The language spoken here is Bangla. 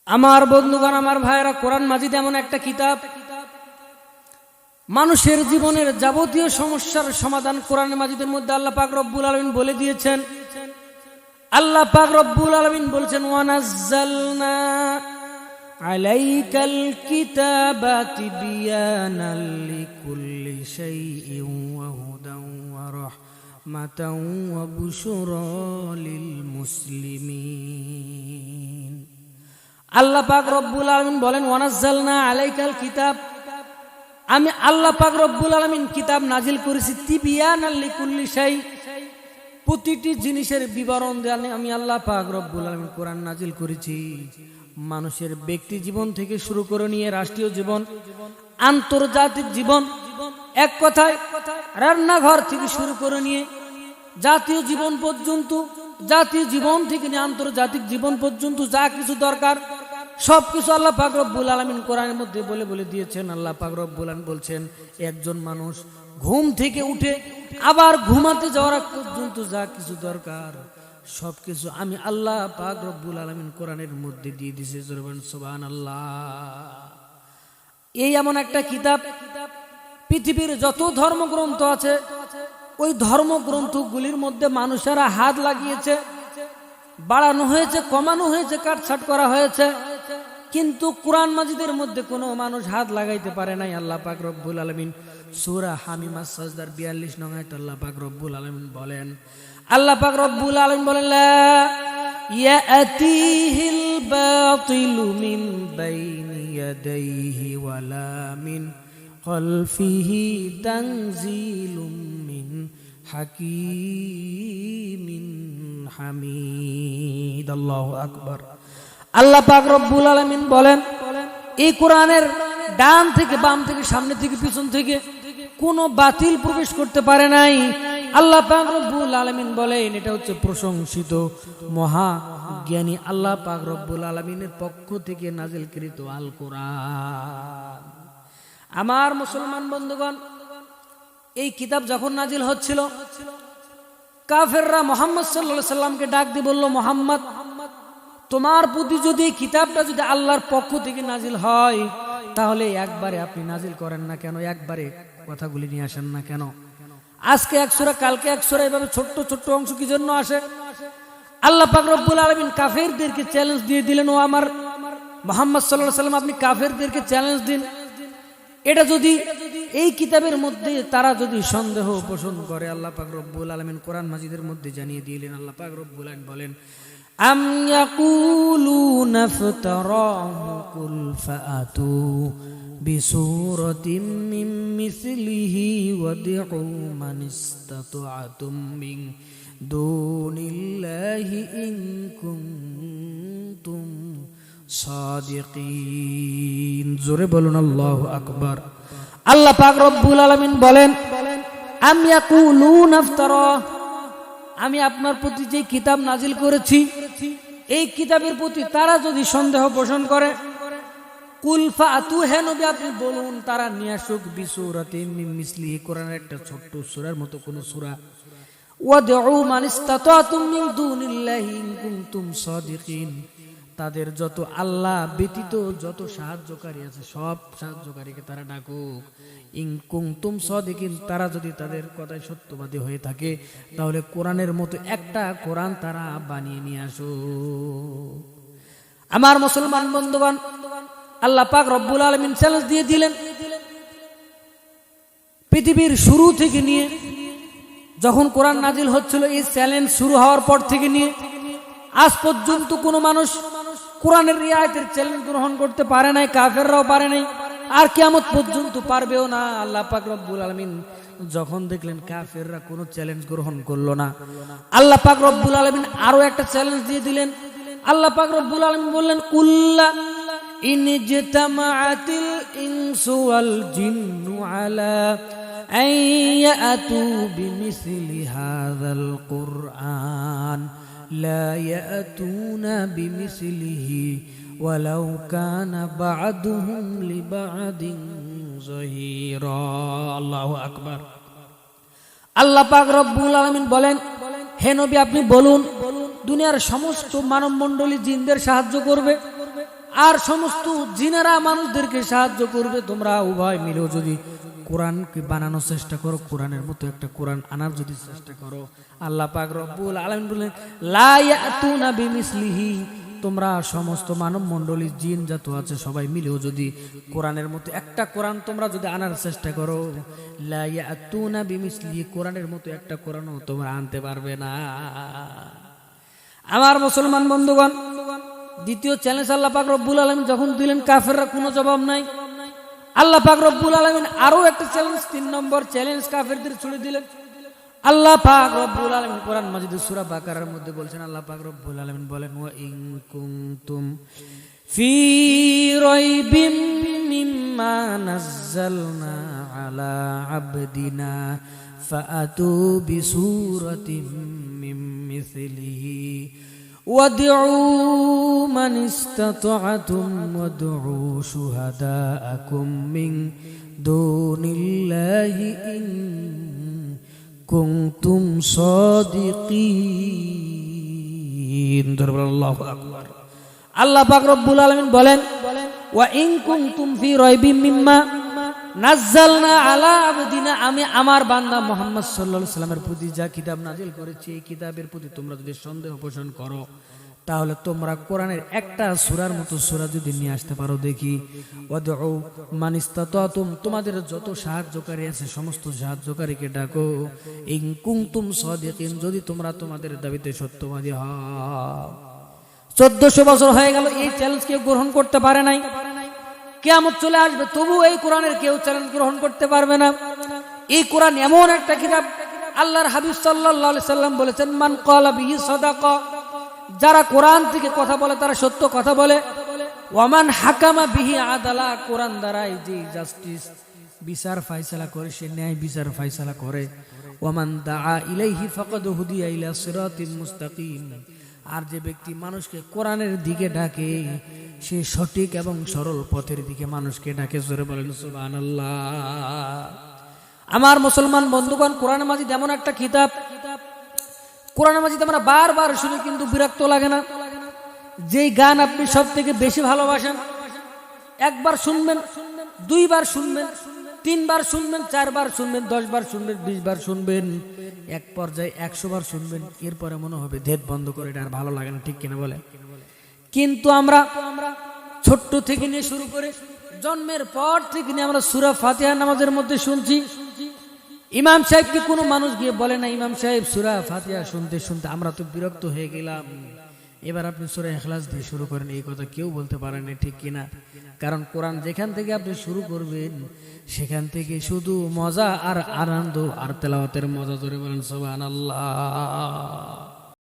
আমার বন্ধুগণ, আমার ভাইরা, কোরআন মাজিদ এমন একটা কিতাব, মানুষের জীবনের যাবতীয় সমস্যার সমাধান কোরআন মাজিদের মধ্যে আল্লাহ পাক রব্বুল আলামিন বলে দিয়েছেন। আল্লাহ পাক রব্বুল আলামিন বলছেন, ওয়ানাজ্জালনা আলাইকাল কিতাবা তিবয়ানাল লিকুল্লি শাইইন ওয়া হুদান ওয়া রাহমাতান ওয়া বুশরা লিল মুসলিমিন। আল্লাহ পাক রব্বুল আলামিন বলেন, ওয়ানাজ্জালনা আলাইকাল কিতাব, আমি আল্লাহ পাক রব্বুল আলামিন কিতাব নাজিল করেছি তিবয়ানাল লিকুল্লি শাই, প্রতিটি জিনিসের বিবরণ দিয়ে আমি আল্লাহ পাক রব্বুল আলামিন কোরআন নাজিল করেছি। মানুষের ব্যক্তি জীবন থেকে শুরু করে নিয়ে রাষ্ট্রীয় জীবন, আন্তর্জাতিক জীবন, এক কথায় রান্নাঘর থেকে শুরু করে নিয়ে জাতীয় জীবন পর্যন্ত, জাতীয় জীবন থেকে নিয়ে আন্তর্জাতিক জীবন পর্যন্ত যা কিছু দরকার সবকিছু আল্লাহ পাক রব্বুল আলামিন কোরআনের মধ্যে বলে দিয়েছেন। আল্লাহ পাক রব্বুল আলামিন বলছেন, একজন মানুষ ঘুম থেকে উঠে আবার ঘুমাতে যাওয়ার আগ পর্যন্ত যা কিছু দরকার সবকিছু আমি আল্লাহ পাক রব্বুল আলামিন কোরআনের মধ্যে দিয়ে দিয়েছে। সুবহানাল্লাহ। এই এমন একটা কিতাব, পৃথিবীর যত ধর্মগ্রন্থ আছে ওই ধর্মগ্রন্থগুলির মধ্যে মানুষেরা হাত লাগিয়েছে, বাড়ানো হয়েছে, কমানো হয়েছে, কাটছাট করা হয়েছে, কিন্তু কোরআন মাজিদের মধ্যে কোনো মানুষ হাত লাগাইতে পারে নাই। আল্লাহ পাক রব্বুল আলামিন সূরা হামিমাস সাজদার 42 নং আয়াতে আল্লাহ পাক রব্বুল আলামিন বলেন, আল্লাহ পাক রব্বুল আলামিন বলেন, লা ইয়াতিহিল বাতিলু মিন বাইনি ইয়াদাইহি ওয়ালা মিন খালফিহি তানজিলুম মিন হাকিমিন হামিদ। আল্লাহু আকবার। আল্লাহ পাক রব্বুল আলামিন বলেন, এই কোরআনের ডান থেকে বাম থেকে সামনে থেকে পিছন থেকে কোনো বাতিল প্রবেশ করতে পারে নাই। আল্লাহ পাক রব্বুল আলামিন বলেন, এটা হচ্ছে প্রশংসিত মহা জ্ঞানী আল্লাহ পাক রব্বুল আলামিনের পক্ষ থেকে নাজিলকৃত আল কোরআন। আমার মুসলমান বন্ধুগণ, এই কিতাব যখন নাজিল হচ্ছিল, কাফেররা মুহাম্মদ সাল্লাল্লাহু আলাইহি সাল্লামকে ডাক দিয়ে বলল, মুহাম্মদ, তোমার প্রতি যদি কিতাবটা যদি আল্লাহর পক্ষ থেকে নাজিল হয় তাহলে একবারে আপনি নাজিল করেন না কেন, একবারে কথাগুলি নিয়ে আসেন না কেন? আজকে এক সূরা, কালকে এক সূরা, এভাবে ছোট্ট ছোট্ট অংশ কি জন্য আসে? আল্লাহ পাক রব্বুল আলামিন কাফেরদেরকে চ্যালেঞ্জ দিয়ে দিলেন, ও আমার মুহাম্মদ সাল্লাল্লাহু আলাইহি সাল্লাম, আপনি কাফেরদেরকে চ্যালেঞ্জ দিন, এটা যদি এই কিতাবের মধ্যে তারা যদি সন্দেহ পোষণ করে, আল্লাহ পাক রব্বুল আলামিন কোরআন মাজিদের মধ্যে জানিয়ে দিলেন। আল্লাহ পাক রব্বুল আলামিন বলেন, আম ইয়াকুলুনা ইফতারাহু কুল ফাআতু বিসূরাতিন মিন মিসলিহি ওয়াদউ মান ইসতাতআতুম মিন দুনিল্লাহি ইন কুনতুম সাদিকিন। জোরে বলুন আল্লাহু আকবার। আল্লাহ পাক রব্বুল আলামিন বলেন, আম ইয়াকুলুনা ইফতারা, আমি আপনার প্রতি যে কিতাব নাজিল করেছি এই কিতাবের প্রতি তারা যদি সন্দেহ পোষণ করে, কুল ফাআতু, হে নবী আপনি বলুন তারা নিয়ে আসুক বিসূরাতিন মিন মিসলিহি, কোরআনের একটা ছোট্ট সূরার মতো কোন সূরা, ওয়াদউ মান ইসতাতাতুম মিন দুনিল্লাহি ইন কুনতুম সাদিকিন, তাদের যত আল্লাহ ব্যতীত যত সাহায্যকারী আছে সব সাহায্যকারীকে তারা ডাকুক। ইন কুনতুম সাদিকিন, তারা যদি তাদের কথায় সত্যবাদী হয়ে থাকে তাহলে কোরআনের মতো একটা কোরআন তারা বানিয়ে নিয়ে আসো। আমার মুসলমান বন্ধুগণ, আল্লাহ পাক রব্বুল আলামিন চ্যালেঞ্জ দিয়ে দিলেন। পৃথিবীর শুরু থেকে নিয়ে যখন কোরআন নাজিল হচ্ছিল, এই চ্যালেঞ্জ শুরু হওয়ার পর থেকে নিয়ে আজ পর্যন্ত কোনো মানুষ কোরআনের এই আয়াতের চ্যালেঞ্জ গ্রহণ করতে পারে নাই, কাফেররাও পারে নাই, আর কিয়ামত পর্যন্ত পারবেও না। আল্লাহ পাক রব্বুল আলামিন যখন দেখলেন কাফেররা কোনো চ্যালেঞ্জ গ্রহণ করলো না, আল্লাহ পাক রব্বুল আলামিন আরো একটা চ্যালেঞ্জ দিয়ে দিলেন। আল্লাহ পাক রব্বুল আলামিন বললেন, কুল্লা ইন ইজতামাআতিল ইনসু ওয়াল জিন্নু আলা আন ইয়াতু বিমিসলি হাযাল কুরআন লা ইয়াতুনা বিমিসলিহি ওয়ালাউ কানা বা'দুহুম লিবা'দিন যাহিরা। আল্লাহু আকবার। আল্লাহ পাক রব্বুল আলামিন বলেন, হে নবী আপনি বলুন, দুনিয়ার সমস্ত মানব মণ্ডলী জিনদের সাহায্য করবে, আর সমস্ত জিনেরা মানুষদেরকে সাহায্য করবে। তোমরা উভয় মিলেও যদি কোরআনকে বানানোর চেষ্টা করো, কোরআনের মতো একটা কোরআন আনার যদি চেষ্টা করো, আল্লাহ পাক রব্বুল আলামিন বলেন লা ইয়াতুনা বিমিসলিহি, তোমরা সমস্ত মানব মণ্ডলী জিন যত আছে সবাই মিলেও যদি কোরআনের মতো একটা কোরআন তোমরা যদি আনার চেষ্টা করো, লা ইয়াতুনা বিমিসলিহি, কোরআনের মতো একটা কোরআনও তোমরা আনতে পারবে না। আমার মুসলমান বন্ধুগণ, দ্বিতীয় চ্যালেঞ্জ আল্লাহ পাক রব্বুল আলামিন যখন দিলেন, কাফেররা কোনো জবাব নাই। আল্লাহ পাক রব্বুল আলামিন আরো একটা চ্যালেঞ্জ, 3 নম্বর চ্যালেঞ্জ কাফেরদের ছুড়ে দিলেন। আল্লাহ পাক রব্বুল আলামিন কোরআন মাজিদের সূরা বাকারার মধ্যে বলছেন, আল্লাহ পাক রব্বুল আলামিন বলেন ওয়া ইন কুনতুম ফি রাইবিম মিম্মা নাযালনা আলা আবদিনা ফাআতু বিসূরাতিম মিন মিসলিহি ওয়াদউ মান ইসতাতা'তুম ওয়াদউ শুহাদাআকুম মিন দুনিল্লাহি ইন কুনতুম সাদিকিন। আল্লাহু আকবার। আল্লাহ পাক রব্বুল আলামিন বলেন ওয়া ইন কুনতুম ফি রাইবিম মিম্মা নাযালনা আলা আবদিনা, আমি আমার বান্দা মুহাম্মদ সাল্লাল্লাহু আলাইহি ওয়াসাল্লামের প্রতি যা কিতাব নাজিল করেছি এই কিতাবের প্রতি তোমরা যদি সন্দেহ পোষণ করো, তাহলে তোমরা কোরআনের একটা সূরার মতো সূরা যদি নিয়ে আসতে পারো দেখি। ওয়াদউ মান ইসতাতা'তুম, তোমাদের যত সাহায্যকারী আছে সমস্ত সাহায্যকারীকে ডাকো। ইন কুনতুম সাদিকিন, যদি তোমরা তোমাদের দাবিতে সত্যবাদী হও। 1400 বছর হয়ে গেল, এই চ্যালেঞ্জ কেউ গ্রহণ করতে পারে নাই। কিয়ামত চলে আসবে, তবু এই কোরআনের কেউ চ্যালেঞ্জ গ্রহণ করতে পারবে না। এই কোরআন এমন একটা কিতাব, আল্লাহর হাবিব সাল্লাল্লাহু আলাইহি সাল্লাম বলেছেন মান ক্বালা বিহি সাদাকা, যারা কোরআন থেকে কথা বলে তারা সত্য কথা বলে। ওয়ামান হাকামা বিহি আদালা, কোরআন দ্বারাই যে জাস্টিস বিচার ফায়সালা করে, সে ন্যায় বিচার ফায়সালা করে। ওয়ামান দাআ ইলাইহি ফাকাদ হুদিয়া ইলা সিরাতিন মুস্তাকিম, আর যে ব্যক্তি মানুষকে কোরআনের দিকে ডাকে সে সঠিক এবং সরল পথের দিকে মানুষকে ডাকে। জোরে বলেন সুবহানাল্লাহ। আমার মুসলমান বন্ধুগণ, কোরআন মাজিদ এমন একটা কিতাব, কোরআন মাজিদ আমরা বারবার শুনি কিন্তু বিরক্ত লাগে না। যেই গান আপনি সব থেকে বেশি ভালোবাসেন, একবার শুনবেন, 2 বার শুনবেন, 3 বার শুনবেন, 4 বার শুনবেন, 10 বার শুনবেন, 20 বার শুনবেন, এক পর্যায়ে 100 বার শুনবেন, এরপরে মনে হবে ধেত বন্ধ করে, এটা আর ভালো লাগে না, ঠিক কিনা বলে? কিন্তু আমরা ছোট্ট থেকে নিয়ে শুরু করে জন্মের পর থেকে নিয়ে আমরা সূরা ফাতিহা নামাজের মধ্যে শুনছি। ইমাম সাহেবকে কোনো মানুষ গিয়ে বলে না ইমাম সাহেব সূরা ফাতিহা শুনতে শুনতে আমরা তো বিরক্ত হয়ে গেলাম, এবার আপনি সূরা ইখলাস দিয়ে শুরু করেন, এই কথা কেউ বলতে পারে না, ঠিক কিনা? কারণ কোরআন যেখান থেকে আপনি শুরু করবেন সেখান থেকে শুধু মজা আর আনন্দ আর তেলাওয়াতের মজা। ধরে বলেন সুবহানাল্লাহ।